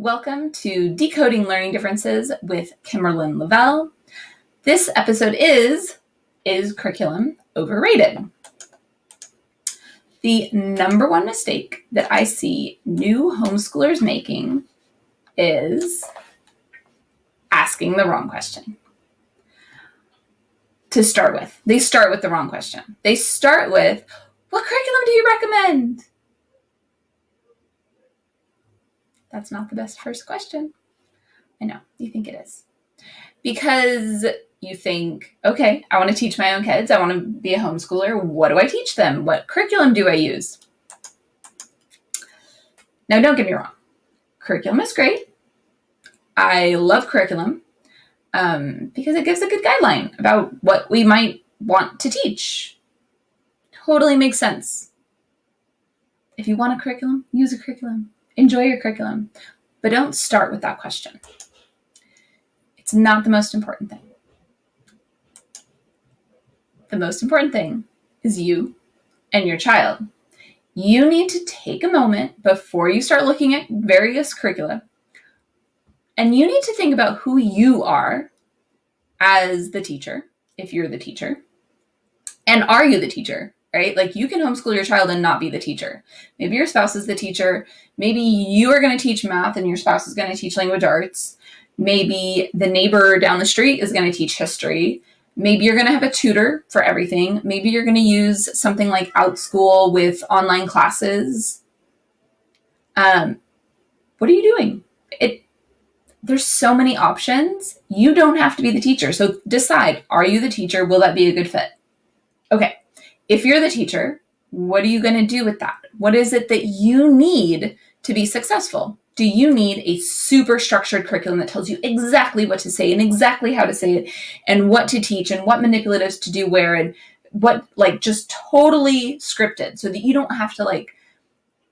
Welcome to Decoding Learning Differences with Kimberlyn Lavelle. This episode is curriculum overrated? The number one mistake that I see new homeschoolers making is asking the wrong question. To start with, they start with the wrong question. They start with, what curriculum do you recommend? That's not the best first question. I know, you think it is. Because you think, okay, I want to teach my own kids. I want to be a homeschooler. What do I teach them? What curriculum do I use? Now, don't get me wrong. Curriculum is great. I love curriculum because it gives a good guideline about what we might want to teach. Totally makes sense. If you want a curriculum, use a curriculum. Enjoy your curriculum. But don't start with that question. It's not the most important thing. The most important thing is you and your child. You need to take a moment before you start looking at various curricula, and you need to think about who you are as the teacher, if you're the teacher, and are you the teacher, right? Like, you can homeschool your child and not be the teacher. Maybe your spouse is the teacher. Maybe you are going to teach math and your spouse is going to teach language arts. Maybe the neighbor down the street is going to teach history. Maybe you're going to have a tutor for everything. Maybe you're going to use something like OutSchool with online classes. What are you doing? There's so many options. You don't have to be the teacher. So decide, are you the teacher? Will that be a good fit? Okay. If you're the teacher, what are you going to do with that? What is it that you need to be successful? Do you need a super structured curriculum that tells you exactly what to say and exactly how to say it and what to teach and what manipulatives to do where and what, like, just totally scripted so that you don't have to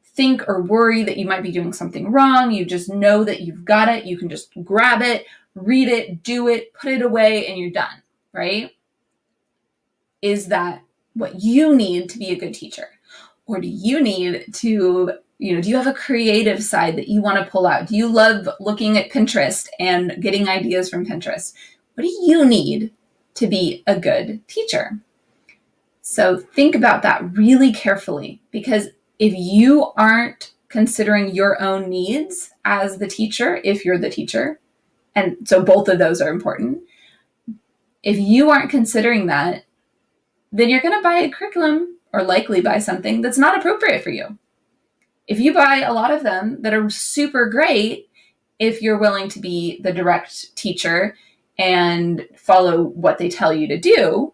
think or worry that you might be doing something wrong? You just know that you've got it. You can just grab it, read it, do it, put it away, and you're done, right? Is that what you need to be a good teacher? Or do you need to, do you have a creative side that you want to pull out? Do you love looking at Pinterest and getting ideas from Pinterest? What do you need to be a good teacher? So think about that really carefully, because if you aren't considering your own needs as the teacher, if you're the teacher, and so both of those are important, if you aren't considering that, then you're going to buy a curriculum or likely buy something that's not appropriate for you. If you buy a lot of them that are super great, if you're willing to be the direct teacher and follow what they tell you to do,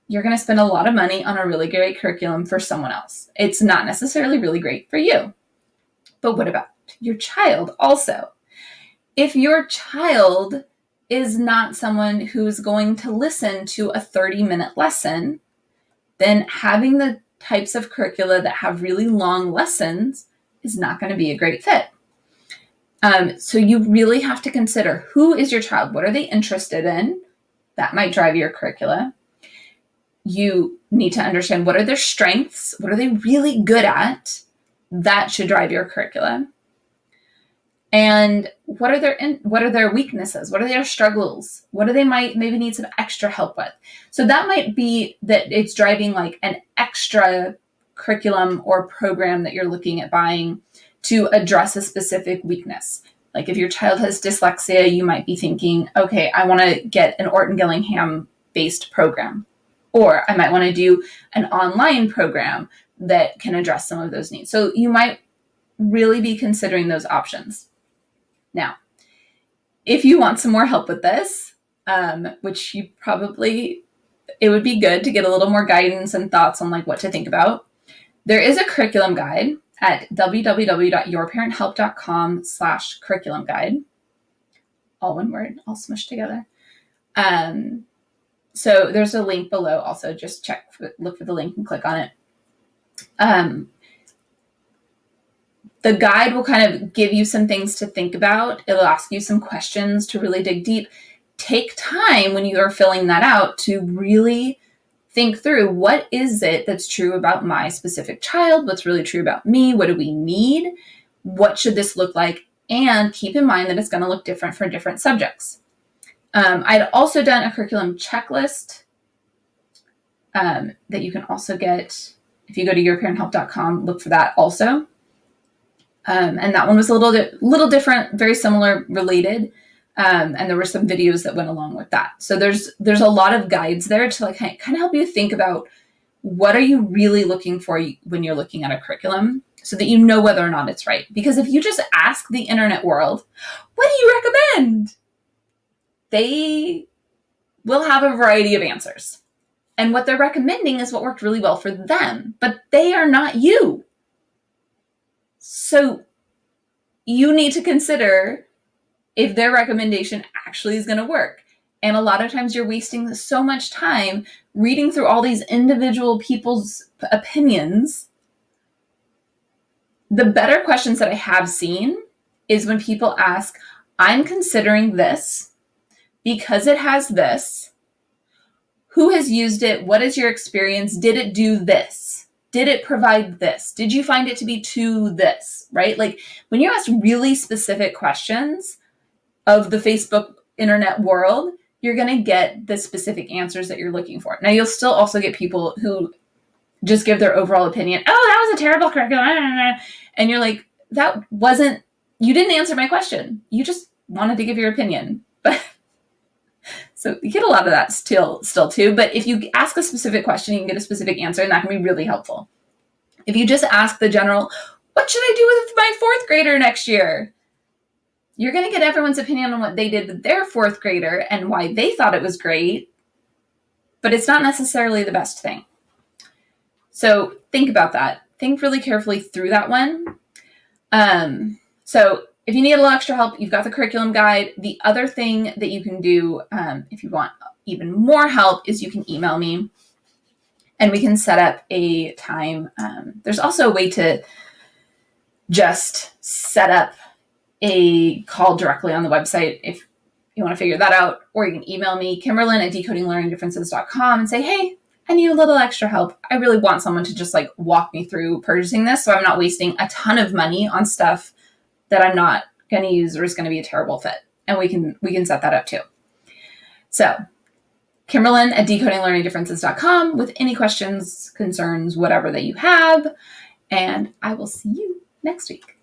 you're going to spend a lot of money on a really great curriculum for someone else. It's not necessarily really great for you. But what about your child also? If your child is not someone who's going to listen to a 30-minute lesson, then having the types of curricula that have really long lessons is not going to be a great fit. So you really have to consider, who is your child? What are they interested in? That might drive your curricula. You need to understand, what are their strengths? What are they really good at? That should drive your curricula. And what are their weaknesses? What are their struggles? What do they might maybe need some extra help with? So that might be that it's driving like an extra curriculum or program that you're looking at buying to address a specific weakness. Like if your child has dyslexia, you might be thinking, okay, I want to get an Orton Gillingham based program, or I might want to do an online program that can address some of those needs. So you might really be considering those options. Now, if you want some more help with this, which it would be good to get a little more guidance and thoughts on what to think about, there is a curriculum guide at www.yourparenthelp.com/curriculum guide. All one word, all smushed together. So there's a link below. Also, just look for the link and click on it. The guide will kind of give you some things to think about. It'll ask you some questions to really dig deep. Take time when you are filling that out to really think through, what is it that's true about my specific child? What's really true about me? What do we need? What should this look like And keep in mind that it's going to look different for different subjects. I'd also done a curriculum checklist that you can also get if you go to yourparenthelp.com. Look for that also. And that one was a little different, very similar, related. And there were some videos that went along with that. So there's a lot of guides there to like kind of help you think about what are you really looking for when you're looking at a curriculum, so that you know whether or not it's right. Because if you just ask the internet world, what do you recommend? They will have a variety of answers. And what they're recommending is what worked really well for them, but they are not you. So you need to consider if their recommendation actually is going to work. And a lot of times you're wasting so much time reading through all these individual people's opinions. The better questions that I have seen is when people ask, I'm considering this because it has this. Who has used it? What is your experience? Did it do this? Did it provide this? Did you find it to be to this, right? Like when you ask really specific questions of the Facebook internet world, you're going to get the specific answers that you're looking for. Now, you'll still also get people who just give their overall opinion. Oh, that was a terrible curriculum. And you're like, you didn't answer my question. You just wanted to give your opinion. But so you get a lot of that still too. But if you ask a specific question, you can get a specific answer, and that can be really helpful. If you just ask the general, what should I do with my fourth grader next year? You're going to get everyone's opinion on what they did with their fourth grader and why they thought it was great, but it's not necessarily the best thing. So think about that. Think really carefully through that one. So if you need a little extra help, you've got the curriculum guide. The other thing that you can do, if you want even more help, is you can email me and we can set up a time. There's also a way to just set up a call directly on the website if you want to figure that out, or you can email me, Kimberlyn@decodinglearningdifferences.com, and say, hey, I need a little extra help. I really want someone to just like walk me through purchasing this so I'm not wasting a ton of money on stuff that I'm not going to use or is going to be a terrible fit. And we can set that up too. So Kimberlyn@decodinglearningdifferences.com with any questions, concerns, whatever that you have. And I will see you next week.